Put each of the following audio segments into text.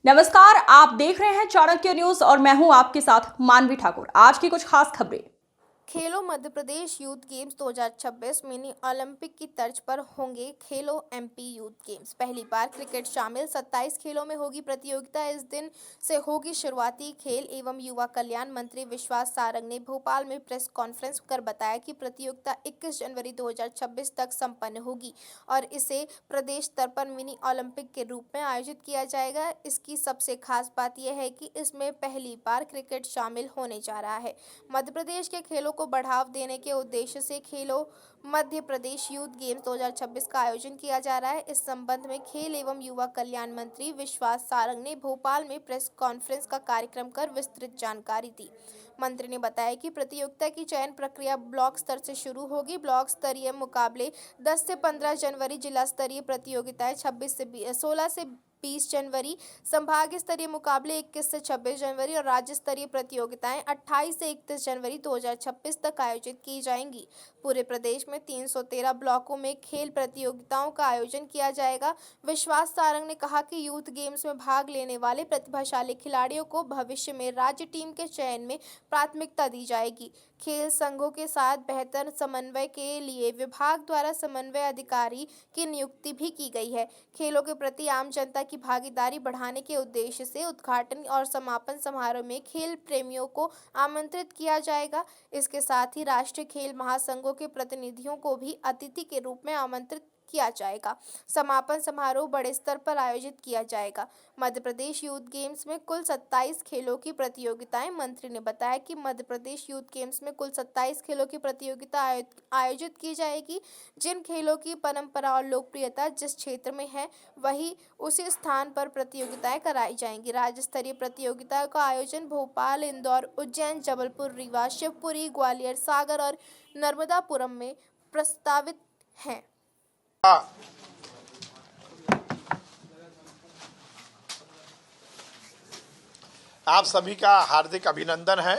नमस्कार, आप देख रहे हैं चाणक्य न्यूज और मैं हूं आपके साथ मानवी ठाकुर। आज की कुछ खास खबरें। खेलो Madhya Pradesh youth games 2026 mini Olympic की तर्ज पर होंगे खेलो एमपी यूथ गेम्स। पहली बार क्रिकेट शामिल 27 खेलों में होगी प्रतियोगिता। इस दिन से होगी शुरुआती। खेल एवं युवा कल्याण मंत्री विश्वास सारंग ने भोपाल में प्रेस कॉन्फ्रेंस कर बताया कि प्रतियोगिता 21 जनवरी 2026 तक संपन्न होगी और इसे प्रदेश स्तर पर मिनी ओलंपिक के रूप में आयोजित किया जाएगा। इसकी सबसे खास बात यह है कि इसमें पहली बार क्रिकेट शामिल होने जा रहा है। मध्य प्रदेश के खेलों को बढ़ावा देने के उद्देश्य से खेलो मध्य प्रदेश यूथ गेम्स 2026 का आयोजन किया जा रहा है। इस संबंध में खेल एवं युवा कल्याण मंत्री विश्वास सारंग ने भोपाल में प्रेस कॉन्फ्रेंस का कार्यक्रम कर विस्तृत जानकारी दी। मंत्री ने बताया कि प्रतियोगिता की चयन प्रक्रिया ब्लॉक स्तर से शुरू होगी। ब्लॉक स्तरीय मुकाबले 10 से 15 जनवरी, जिला स्तरीय प्रतियोगिताएं 16 से 20 जनवरी, संभाग स्तरीय मुकाबले 21 से 26 जनवरी और राज्य स्तरीय प्रतियोगिताएं 28 से 31 जनवरी 2026 तक आयोजित की जाएंगी। पूरे प्रदेश में 313 ब्लॉकों में खेल प्रतियोगिताओं का आयोजन किया जाएगा। विश्वास सारंग ने कहा कि यूथ गेम्स में भाग लेने वाले प्रतिभाशाली खिलाड़ियों को भविष्य में राज्य टीम के चयन में प्राथमिकता दी जाएगी। खेल संघों के साथ बेहतर समन्वय के लिए विभाग द्वारा समन्वय अधिकारी की नियुक्ति भी की गई है। खेलों के प्रति आम जनता की भागीदारी बढ़ाने के उद्देश्य से उद्घाटन और समापन समारोह में खेल प्रेमियों को आमंत्रित किया जाएगा। इसके साथ ही राष्ट्रीय खेल महासंघों के प्रतिनिधियों को भी अतिथि के रूप में आमंत्रित किया जाएगा। समापन समारोह बड़े स्तर पर आयोजित किया जाएगा। मध्य प्रदेश यूथ गेम्स में कुल 27 खेलों की प्रतियोगिताएं। मंत्री ने बताया कि मध्य प्रदेश यूथ गेम्स में कुल 27 खेलों की प्रतियोगिता आयोजित की जाएगी। जिन खेलों की परंपरा और लोकप्रियता जिस क्षेत्र में है, वही उसी स्थान पर प्रतियोगिताएं कराई जाएंगी। राज्य स्तरीय प्रतियोगिताओं का आयोजन भोपाल, इंदौर, उज्जैन, जबलपुर, रीवा, शिवपुरी, ग्वालियर, सागर और नर्मदापुरम में प्रस्तावित है। आप सभी का हार्दिक अभिनंदन है।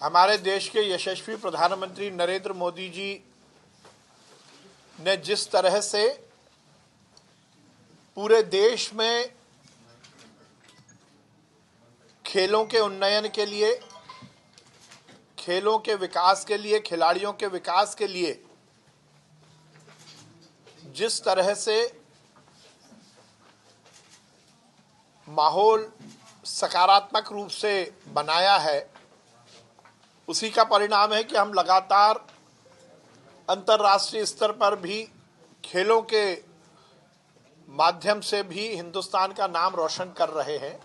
हमारे देश के यशस्वी प्रधानमंत्री नरेंद्र मोदी जी ने जिस तरह से पूरे देश में खेलों के उन्नयन के लिए, खेलों के विकास के लिए, खिलाड़ियों के विकास के लिए जिस तरह से माहौल सकारात्मक रूप से बनाया है, उसी का परिणाम है कि हम लगातार अंतर्राष्ट्रीय स्तर पर भी खेलों के माध्यम से भी हिंदुस्तान का नाम रोशन कर रहे हैं।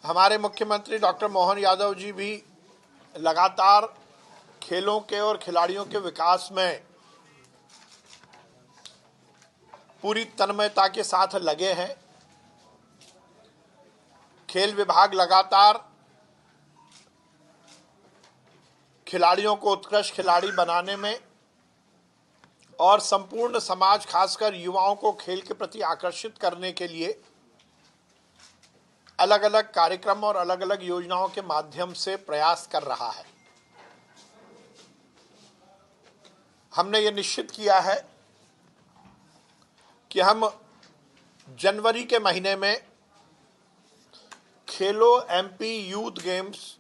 हमारे मुख्यमंत्री डॉक्टर मोहन यादव जी भी लगातार खेलों के और खिलाड़ियों के विकास में पूरी तन्मयता के साथ लगे हैं। खेल विभाग लगातार खिलाड़ियों को उत्कृष्ट खिलाड़ी बनाने में और संपूर्ण समाज, खासकर युवाओं को खेल के प्रति आकर्षित करने के लिए अलग अलग कार्यक्रम और अलग अलग योजनाओं के माध्यम से प्रयास कर रहा है। हमने ये निश्चित किया है कि हम जनवरी के महीने में खेलो MP youth games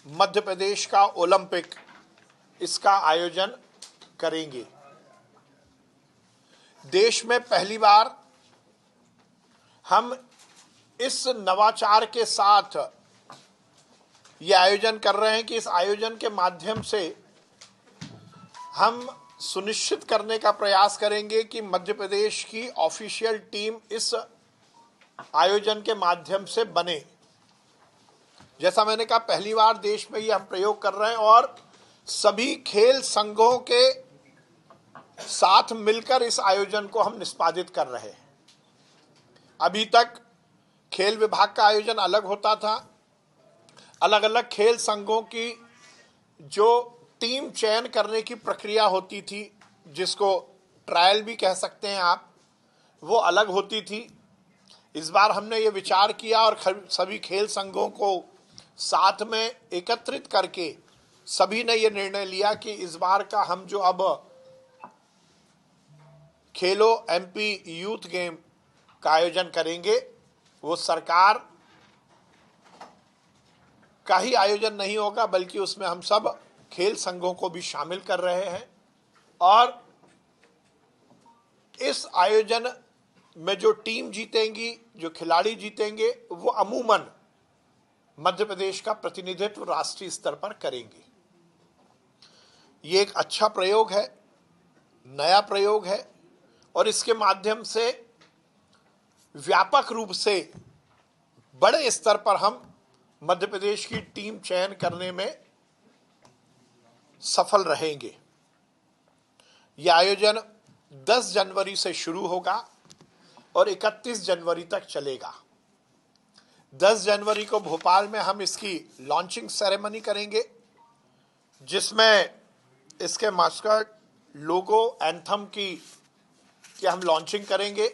Madhya Pradesh का ओलंपिक, इसका आयोजन करेंगे। देश में पहली बार हम इस नवाचार के साथ ये आयोजन कर रहे हैं कि इस आयोजन के माध्यम से हम सुनिश्चित करने का प्रयास करेंगे कि मध्य प्रदेश की ऑफिशियल टीम इस आयोजन के माध्यम से बने। जैसा मैंने कहा, पहली बार देश में ये हम प्रयोग कर रहे हैं और सभी खेल संघों के साथ मिलकर इस आयोजन को हम निष्पादित कर रहे हैं। अभी तक खेल विभाग का आयोजन अलग होता था। अलग अलग खेल संघों की जो टीम चयन करने की प्रक्रिया होती थी, जिसको ट्रायल भी कह सकते हैं आप, वो अलग होती थी। इस बार हमने ये विचार किया और सभी खेल संघों को साथ में एकत्रित करके सभी ने ये निर्णय लिया कि इस बार का हम जो अब खेलो एमपी यूथ गेम का आयोजन करेंगे, वो सरकार का ही आयोजन नहीं होगा, बल्कि उसमें हम सब खेल संघों को भी शामिल कर रहे हैं। और इस आयोजन में जो टीम जीतेंगी, जो खिलाड़ी जीतेंगे, वो अमूमन मध्य प्रदेश का प्रतिनिधित्व राष्ट्रीय स्तर पर करेंगे। ये एक अच्छा प्रयोग है, नया प्रयोग है, और इसके माध्यम से व्यापक रूप से बड़े स्तर पर हम मध्य प्रदेश की टीम चयन करने में सफल रहेंगे। यह आयोजन 10 जनवरी से शुरू होगा और 31 जनवरी तक चलेगा। 10 जनवरी को भोपाल में हम इसकी लॉन्चिंग सेरेमनी करेंगे, जिसमें इसके मास्कट, लोगो, एंथम की हम लॉन्चिंग करेंगे।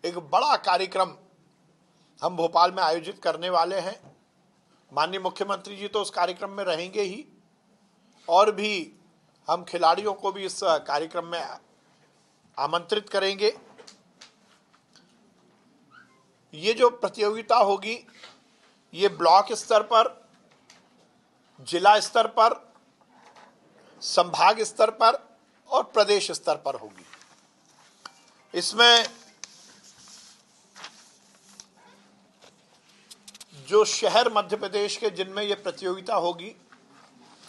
एक बड़ा कार्यक्रम हम भोपाल में आयोजित करने वाले हैं। माननीय मुख्यमंत्री जी तो उस कार्यक्रम में रहेंगे ही, और भी हम खिलाड़ियों को भी इस कार्यक्रम में आमंत्रित करेंगे। ये जो प्रतियोगिता होगी, ये ब्लॉक स्तर पर, जिला स्तर पर, संभाग स्तर पर और प्रदेश स्तर पर होगी। इसमें जो शहर मध्य प्रदेश के जिनमें ये प्रतियोगिता होगी,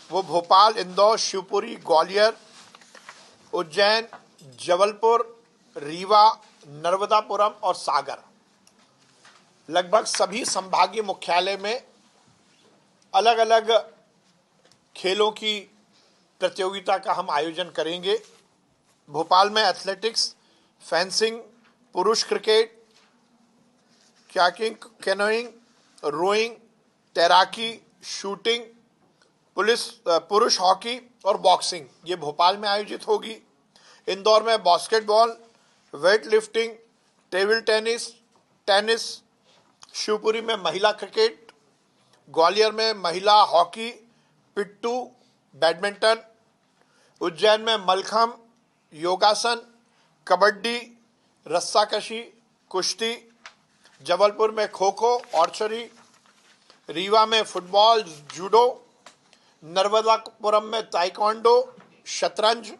वो भोपाल, इंदौर, शिवपुरी, ग्वालियर, उज्जैन, जबलपुर, रीवा, नर्मदापुरम और सागर, लगभग सभी संभागीय मुख्यालय में अलग अलग खेलों की प्रतियोगिता का हम आयोजन करेंगे। भोपाल में एथलेटिक्स, फेंसिंग, पुरुष क्रिकेट, कयाकिंग, कैनोइंग, रोइंग, तैराकी, शूटिंग, पुरुष हॉकी और बॉक्सिंग, ये भोपाल में आयोजित होगी। इंदौर में basketball, weight lifting, table tennis, tennis, Shivpuri में महिला क्रिकेट, ग्वालियर में महिला हॉकी, पिट्टू, बैडमिंटन, उज्जैन में मलखम, योगासन, कबड्डी, रस्साकशी, कुश्ती, जबलपुर में खो खो, आर्चरी, रीवा में फुटबॉल, जूडो, नर्मदापुरम में ताइक्वांडो, शतरंज,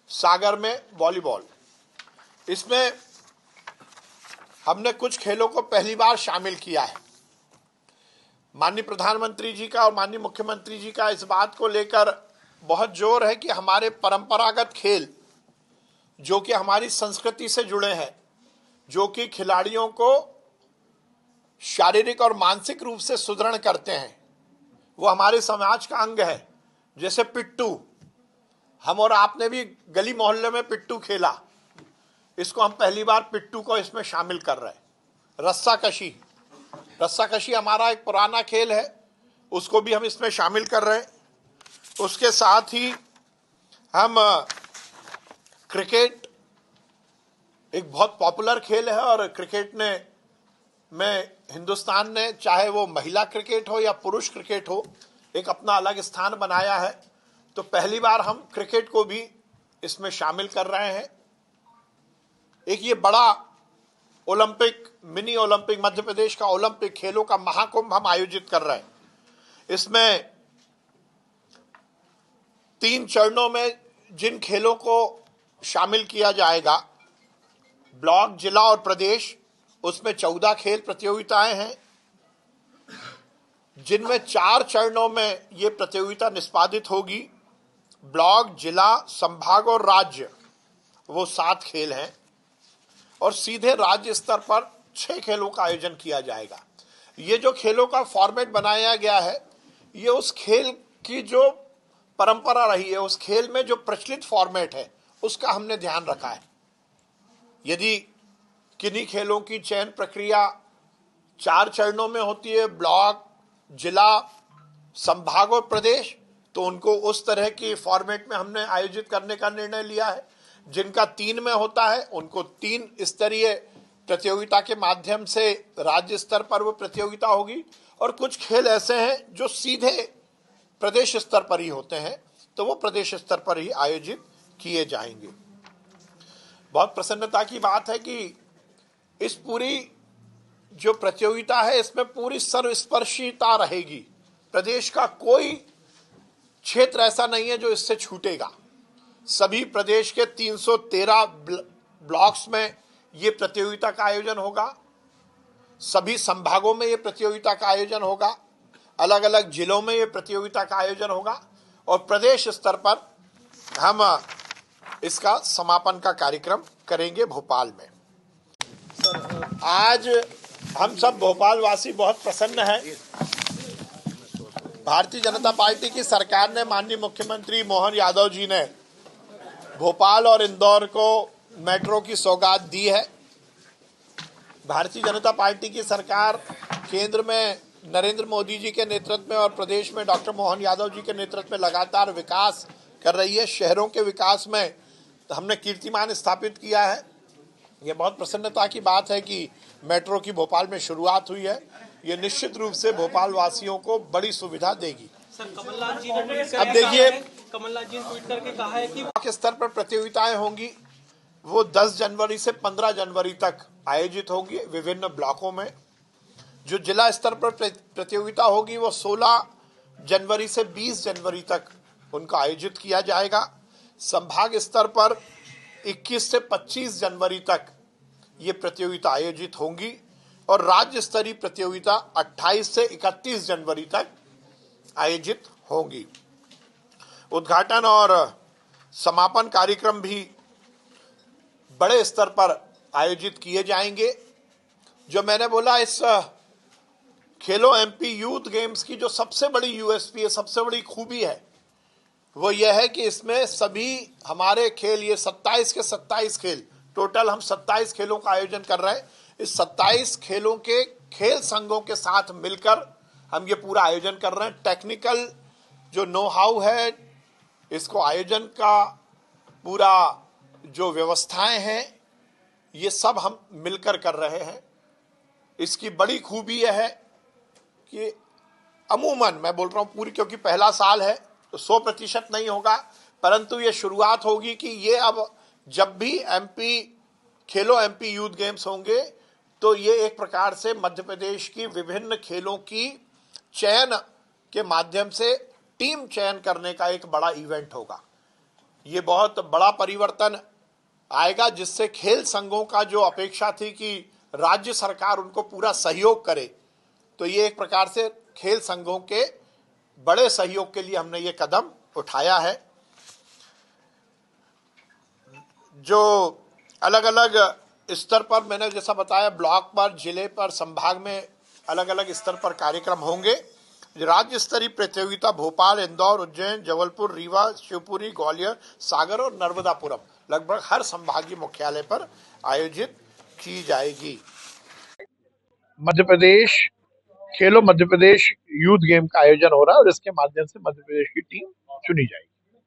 सागर में वॉलीबॉल। इसमें हमने कुछ खेलों को पहली बार शामिल किया है। माननीय प्रधानमंत्री जी का और माननीय मुख्यमंत्री जी का इस बात को लेकर बहुत जोर है कि हमारे परंपरागत खेल, जो कि हमारी संस्कृति से जुड़े हैं, जो कि खिलाड़ियों को शारीरिक और मानसिक रूप से सुदृढ़ करते हैं, वो हमारे समाज का अंग है। जैसे पिट्टू, हम और आपने भी गली मोहल्ले में पिट्टू खेला, इसको हम पहली बार पिट्टू को इसमें शामिल कर रहे हैं। रस्साकशी, रस्साकशी हमारा एक पुराना खेल है, उसको भी हम इसमें शामिल कर रहे हैं। उसके साथ ही हम क्रिकेट, एक बहुत पॉपुलर खेल है, और क्रिकेट में हिंदुस्तान ने, चाहे वो महिला क्रिकेट हो या पुरुष क्रिकेट हो, एक अपना अलग स्थान बनाया है। तो पहली बार हम क्रिकेट को भी इसमें शामिल कर रहे हैं। एक ये बड़ा Olympic, mini Olympic, Madhya Pradesh का ओलंपिक खेलों का महाकुंभ हम आयोजित कर रहे हैं। इसमें 3 चरणों में जिन खेलों को शामिल किया जाएगा, ब्लॉक, जिला और प्रदेश, उसमें 14 खेल प्रतियोगिताएं हैं, जिनमें 4 चरणों में ये प्रतियोगिता निष्पादित होगी। ब्लॉक, जिला, संभाग और राज्य, वो 7 खेल हैं, और सीधे राज्य स्तर पर 6 खेलों का आयोजन किया जाएगा। ये जो खेलों का फॉर्मेट बनाया गया है, ये उस खेल की जो परंपरा रही है, उस खेल में जो प्रचलित फॉर्मेट है, उसका हमने ध्यान रखा है। यदि किन्हीं खेलों की चयन प्रक्रिया 4 चरणों में होती है, ब्लॉक, जिला, संभाग और प्रदेश, तो उनको उस तरह की फॉर्मेट में हमने आयोजित करने का निर्णय लिया है। जिनका 3 में होता है, उनको 3 स्तरीय प्रतियोगिता के माध्यम से राज्य स्तर पर वो प्रतियोगिता होगी, और कुछ खेल ऐसे हैं जो सीधे प्रदेश स्तर पर ही होते हैं, तो वो प्रदेश स्तर पर ही आयोजित किए जाएंगे। बहुत प्रसन्नता की बात है कि इस पूरी जो प्रतियोगिता है इसमें पूरी सर्वस्पर्शिता रहेगी। प्रदेश का कोई क्षेत्र ऐसा नहीं है जो इससे छूटेगा। सभी प्रदेश के 313 ब्लॉक्स में ये प्रतियोगिता का आयोजन होगा। सभी संभागों में ये प्रतियोगिता का आयोजन होगा। अलग अलग जिलों में ये प्रतियोगिता का आयोजन होगा और प्रदेश स्तर पर हम इसका समापन का कार्यक्रम करेंगे भोपाल में। आज हम सब भोपाल वासी बहुत प्रसन्न हैं। भारतीय जनता पार्टी की सरकार ने, माननीय मुख्यमंत्री मोहन यादव जी ने भोपाल और इंदौर को मेट्रो की सौगात दी है। भारतीय जनता पार्टी की सरकार केंद्र में नरेंद्र मोदी जी के नेतृत्व में और प्रदेश में डॉक्टर मोहन यादव जी के नेतृत्व में लगातार विकास कर रही है। शहरों के विकास में हमने कीर्तिमान स्थापित किया है। ये बहुत प्रसन्नता की बात है कि मेट्रो की भोपाल में शुरुआत हुई है। ये निश्चित रूप से भोपाल वासियों को बड़ी सुविधा देगी। सर, कमलनाथ जी ने अब देखिए, कमलनाथ जी ने ट्वीट करके कहा है कि ब्लॉक स्तर पर प्रतियोगिताएं होंगी, वो 10 जनवरी से 15 जनवरी तक आयोजित होंगी विभिन्न ब्लॉकों में। जो जिला स्तर पर प्रतियोगिता होगी वो 16 जनवरी से 20 जनवरी तक उनका आयोजित किया जाएगा। संभाग स्तर पर 21 से 25 जनवरी तक ये प्रतियोगिता आयोजित होंगी और राज्य स्तरीय प्रतियोगिता 28 से 31 जनवरी तक आयोजित होंगी। उद्घाटन और समापन कार्यक्रम भी बड़े स्तर पर आयोजित किए जाएंगे। जो मैंने बोला, इस खेलो एमपी यूथ गेम्स की जो सबसे बड़ी यूएसपी है, सबसे बड़ी खूबी है, वो यह है कि इसमें सभी हमारे खेल, ये 27 के 27 खेल, टोटल हम 27 खेलों का आयोजन कर रहे हैं। इस 27 खेलों के खेल संघों के साथ मिलकर हम ये पूरा आयोजन कर रहे हैं। टेक्निकल जो नो हाउ है, इसको आयोजन का पूरा जो व्यवस्थाएं हैं, ये सब हम मिलकर कर रहे हैं। इसकी बड़ी खूबी यह है कि अमूमन मैं बोल रहा हूं पूरी, क्योंकि पहला साल है तो 100% नहीं होगा, परंतु ये शुरुआत होगी कि ये अब जब भी खेलो एमपी यूथ गेम्स होंगे तो ये एक प्रकार से मध्य प्रदेश की विभिन्न खेलों की चयन के माध्यम से टीम चयन करने का एक बड़ा इवेंट होगा। ये बहुत बड़ा परिवर्तन आएगा, जिससे खेल संघों का जो अपेक्षा थी कि राज्य सरकार उनको पूरा सहयोग करे, तो ये एक प्रकार से खेल संघों के बड़े सहयोग के लिए हमने ये कदम उठाया है। जो अलग अलग स्तर पर मैंने जैसा बताया, ब्लॉक पर, जिले पर, संभाग में अलग अलग स्तर पर कार्यक्रम होंगे। राज्य स्तरीय प्रतियोगिता भोपाल, इंदौर, उज्जैन, जबलपुर, रीवा, शिवपुरी, ग्वालियर, सागर और नर्मदापुरम लगभग हर संभागीय मुख्यालय पर आयोजित की जाएगी। मध्य प्रदेश खेलो मध्य प्रदेश यूथ गेम का आयोजन हो रहा है और इसके माध्यम से मध्य प्रदेश की टीम चुनी जाएगी।